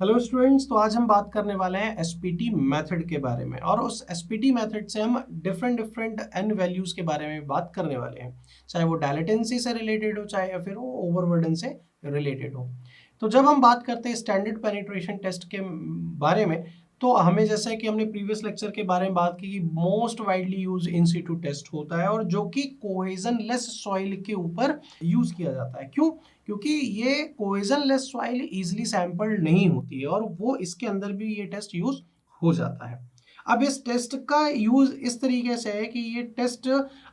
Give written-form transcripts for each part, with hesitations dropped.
Hello students, तो आज हम बात करने वाले हैं एसपीटी मेथड के बारे में। और उस एसपीटी मेथड से हम डिफरेंट डिफरेंट एन वैल्यूज के बारे में बात करने वाले हैं, चाहे वो डायलेटेंसी से रिलेटेड हो, चाहे या फिर वो ओवरबर्डन से रिलेटेड हो। तो जब हम बात करते हैं स्टैंडर्ड पेनिट्रेशन टेस्ट के बारे में, तो हमें जैसा कि हमने प्रीवियस लेक्चर के बारे में बात की कि most widely used in situ test होता है और जो कि कोहेजन लेस सॉइल के ऊपर यूज किया जाता है। क्यों? क्योंकि ये cohesion less soil easily sampled नहीं होती है और वो इसके अंदर भी ये टेस्ट यूज हो जाता है। अब इस टेस्ट का यूज इस तरीके से है कि ये टेस्ट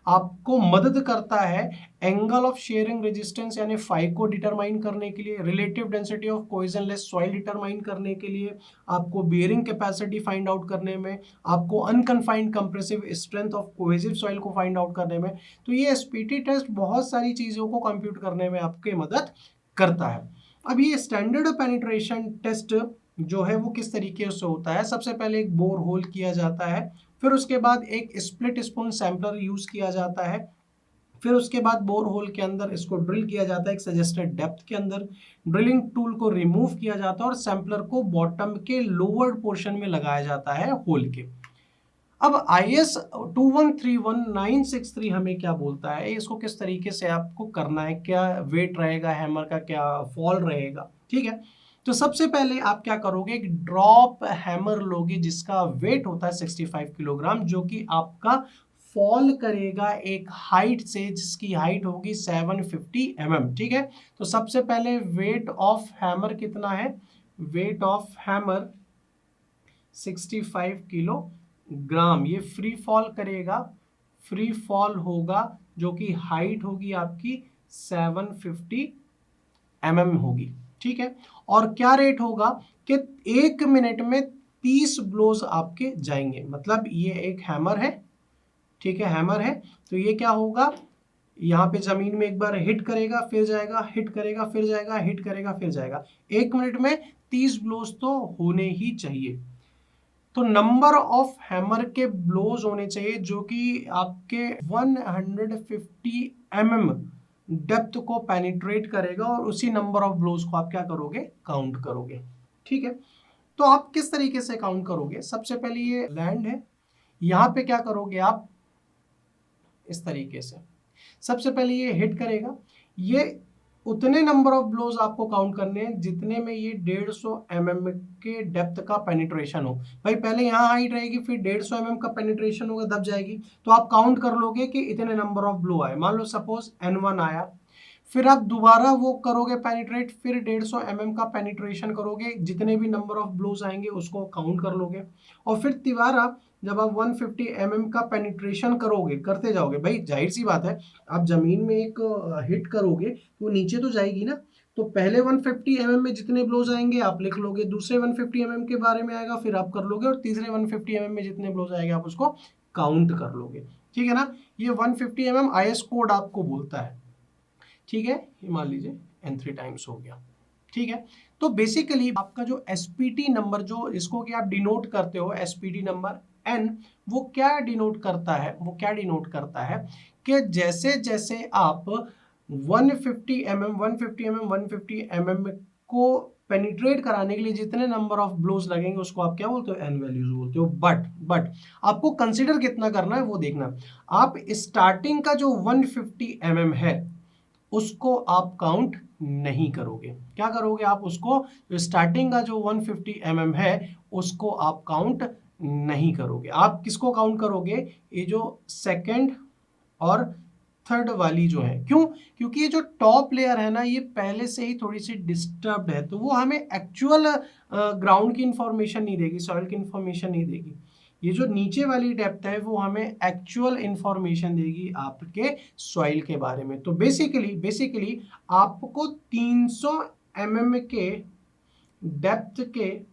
आपको मदद करता है एंगल ऑफ शेयरिंग रेजिस्टेंस यानी फाई को डिटरमाइन करने के लिए, relative density of cohesion less soil determine करने के लिए, आपको बेयरिंग कैपेसिटी फाइंड आउट करने में, आपको unconfined compressive strength of cohesive soil को फाइंड आउट करने में। तो ये एसपीटी टेस्ट बहुत सारी चीजों को कंप्यूट करने में आपकी मदद करता है। अब ये स्टैंडर्ड पेनिट्रेशन टेस्ट जो है वो किस तरीके से होता है? सबसे पहले एक बोर होल किया जाता है, फिर उसके बाद एक स्प्लिट स्पून सैंपलर यूज किया जाता है, फिर उसके बाद बोर होल के अंदर इसको ड्रिल किया जाता है एक सजेस्टेड डेप्थ के अंदर, ड्रिलिंग टूल को रिमूव किया जाता है और सैंपलर को बॉटम के लोअर पोर्शन में लगाया जाता है होल के। अब IS 2131-963 हमें क्या बोलता है, इसको किस तरीके से आपको करना है, क्या वेट रहेगा हैमर का, क्या फॉल रहेगा। ठीक है, तो सबसे पहले आप क्या करोगे, एक ड्रॉप हैमर लोगे जिसका वेट होता है 65 किलोग्राम, जो कि आपका फॉल करेगा एक हाइट से जिसकी हाइट होगी 750 mm। ठीक है, तो सबसे पहले वेट ऑफ हैमर कितना है? Weight of hammer 65 kilogram. ये फ्री फॉल करेगा, फ्री फॉल होगा जो कि हाइट होगी आपकी 750 mm होगी। ठीक है, और क्या रेट होगा कि 1 मिनट में 30 ब्लोज आपके जाएंगे। मतलब ये एक हैमर है, ठीक है, हैमर है, तो ये क्या होगा, यहाँ पे जमीन में एक बार हिट करेगा, फिर जाएगा, हिट करेगा, फिर जाएगा, हिट करेगा, फिर जाएगा। 1 मिनट में 30 ब्लोज तो होने ही चाहिए। तो नंबर ऑफ हैमर के ब्लोज होने चाहिए जो कि आपके 150 mm डेप्थ को पेनिट्रेट करेगा और उसी नंबर ऑफ ब्लोज को आप क्या करोगे, काउंट करोगे। ठीक है, तो आप किस तरीके से काउंट करोगे? सबसे पहले ये लैंड है, यहां पे क्या करोगे आप, इस तरीके से सबसे पहले ये हिट करेगा, ये उतने नंबर ऑफ ब्लोज आपको काउंट करने हैं जितने में ये 150 mm के डेप्थ का पेनिट्रेशन हो। भाई पहले यहाँ हाइट रहेगी, फिर 150 mm का पेनिट्रेशन होगा, दब जाएगी, तो आप काउंट कर लोगे कि इतने नंबर ऑफ ब्लो आए। मान लो सपोज N1 आया, फिर आप दोबारा वो करोगे पेनिट्रेट, फिर 150 mm का पेनिट्रेशन करोगे, जितने भी नंबर ऑफ ब्लोज आएंगे उसको काउंट कर लोगे, और फिर तिबारा जब आप 150 mm का पेनिट्रेशन करोगे, करते जाओगे, भाई जाहिर सी बात है आप जमीन में एक हिट करोगे तो नीचे तो जाएगी ना, तो पहले 150 mm में जितने ब्लोज आएंगे आप लिख लोगे, दूसरे 150 mm के बारे में आएगा फिर आप कर लोगे, और तीसरे 150 mm में जितने ब्लोज आएंगे आप उसको काउंट कर लोगे। ठीक है ना, ये 150 mm IS कोड आपको बोलता है। ठीक है, ये मान लीजिए N3 टाइम्स हो गया। ठीक है, तो बेसिकली आपका जो एसपीटी नंबर, जो इसको कि आप डिनोट करते हो एसपीटी नंबर N, वो क्या डिनोट करता है, वो क्या डिनोट करता है कि जैसे जैसे आप 150 mm को पेनिट्रेट कराने के लिए जितने नंबर ऑफ ब्लोज लगेंगे उसको आप क्या बोलते हो, एन वैल्यूज बोलते हो। बट आपको कंसीडर कितना करना है वो देखना। आप स्टार्टिंग का जो 150 mm है उसको आप काउंट नहीं करोगे। क्या करोगे आप, उसको स्टार्टिंग का जो 150 mm है उसको आप काउंट नहीं करोगे। आप किसको काउंट करोगे, ये जो सेकंड और थर्ड वाली जो है। क्यों? क्योंकि ये जो टॉप लेयर है ना, ये पहले से ही थोड़ी सी डिस्टर्ब्ड है, तो वो हमें एक्चुअल ग्राउंड की इंफॉर्मेशन नहीं देगी, सॉइल की इंफॉर्मेशन नहीं देगी। ये जो नीचे वाली डेप्थ है वो हमें एक्चुअल इंफॉर्मेशन देगी आपके सॉइल के बारे में। तो बेसिकली आपको 300 mm के डेप्थ के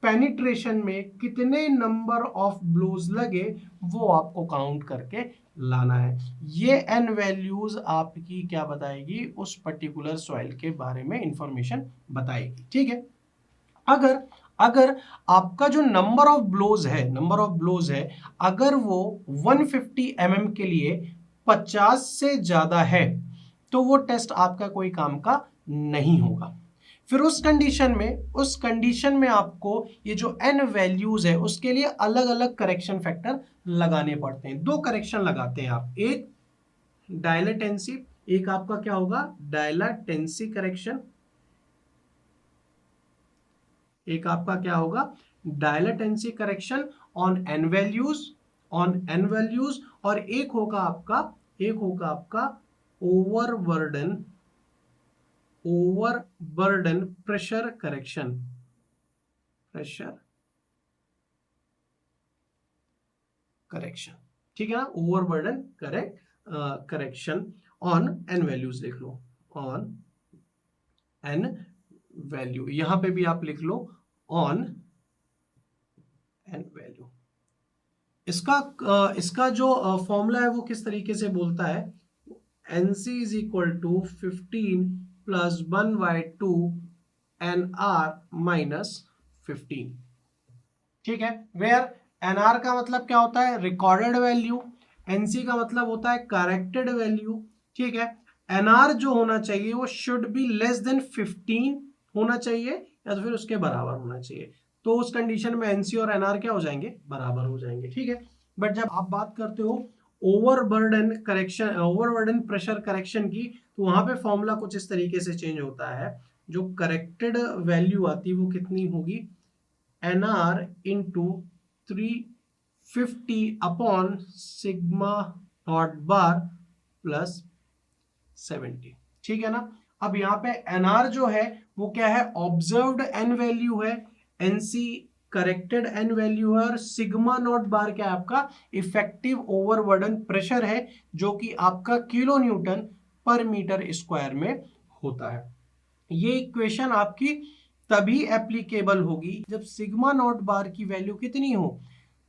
पेनिट्रेशन में कितने नंबर ऑफ ब्लोज लगे वो आपको काउंट करके लाना है। ये एन वैल्यूज आपकी क्या बताएगी, उस पर्टिकुलर सॉइल के बारे में इंफॉर्मेशन बताएगी। ठीक है, अगर अगर आपका जो नंबर ऑफ ब्लोज है अगर वो 150 mm के लिए 50 से ज्यादा है तो वो टेस्ट आपका कोई काम का नहीं होगा। फिर उस कंडीशन में आपको ये जो n वैल्यूज है उसके लिए अलग अलग करेक्शन फैक्टर लगाने पड़ते हैं। 2 करेक्शन लगाते हैं आप, एक डायलेटेंसी, एक आपका क्या होगा डायलाटेंसी करेक्शन, एक आपका क्या होगा डायलेटेंसी करेक्शन ऑन n वैल्यूज, और एक होगा आपका ओवरबर्डन प्रेशर करेक्शन, ठीक है ना, overburden correction on n values लिख लो, ऑन n वैल्यू, यहां पे भी आप लिख लो ऑन n वैल्यू। इसका जो फॉर्मूला है वो किस तरीके से बोलता है, NC is equal to 15 plus 1/2 NR minus 15, ठीक है, वेयर NR का मतलब क्या होता है रिकॉर्डेड वैल्यू, NC का मतलब होता है करेक्टेड वैल्यू, ठीक है। NR जो होना चाहिए वो शुड बी लेस देन 15 होना चाहिए या तो फिर उसके बराबर होना चाहिए, तो उस कंडीशन में NC और NR क्या हो जाएंगे बराबर हो जाएंगे, ठीक है। बट जब आप बात करते हो ओवरबर्डन प्रेशर करेक्शन की, तो वहां पे फॉर्मूला कुछ इस तरीके से चेंज होता है, जो करेक्टेड वैल्यू आती है वो कितनी होगी NR into 350 upon sigma not bar plus 70, ठीक है ना। अब यहाँ पे NR जो है वो क्या है ऑब्जर्व्ड n वैल्यू है, NC करेक्टेड n वैल्यू है, और सिग्मा नॉट बार क्या है आपका इफेक्टिव ओवरबर्डन प्रेशर है, जो कि आपका किलो न्यूटन पर मीटर स्क्वायर में होता है। ये इक्वेशन आपकी तभी एप्लीकेबल होगी जब सिग्मा नॉट बार की वैल्यू कितनी हो,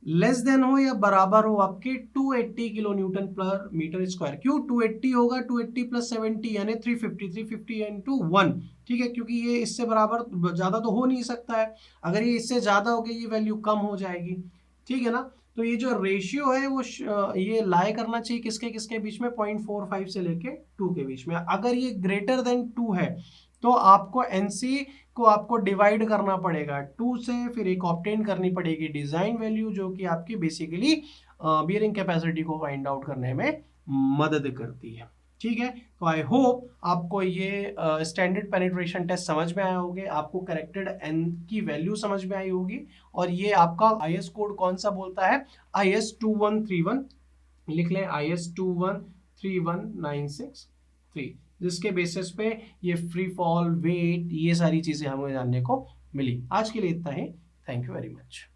लेस देन हो या बराबर हो आपके 280 किलो न्यूटन पर मीटर स्क्वायर। क्यों 280 होगा, 280 प्लस 70 यानी 350 इंटू 1, ठीक है, क्योंकि ये इससे बराबर ज्यादा तो हो नहीं सकता है, अगर ये इससे ज्यादा हो गया ये वैल्यू कम हो जाएगी, ठीक है ना। तो ये जो रेशियो है वो ये लाई करना चाहिए किसके किसके बीच में 0.45 से लेके 2 के बीच में। अगर ये ग्रेटर देन 2 है तो आपको NC को आपको डिवाइड करना पड़ेगा 2 से, फिर एक ऑब्टेन करनी पड़ेगी डिजाइन वैल्यू, जो कि आपकी बेसिकली बियरिंग कैपेसिटी को फाइंड आउट करने में मदद करती है, ठीक है। तो आई होप आपको ये स्टैंडर्ड पेनिट्रेशन टेस्ट समझ में आए होंगे, आपको करेक्टेड n की वैल्यू समझ में आई होगी, और ये आपका IS कोड कौन सा बोलता है IS 2131, लिख लें IS 2131963, जिसके बेसिस पे ये फ्री फॉल वेट ये सारी चीजें हमें जानने को मिली। आज के लिए इतना ही, थैंक यू वेरी मच।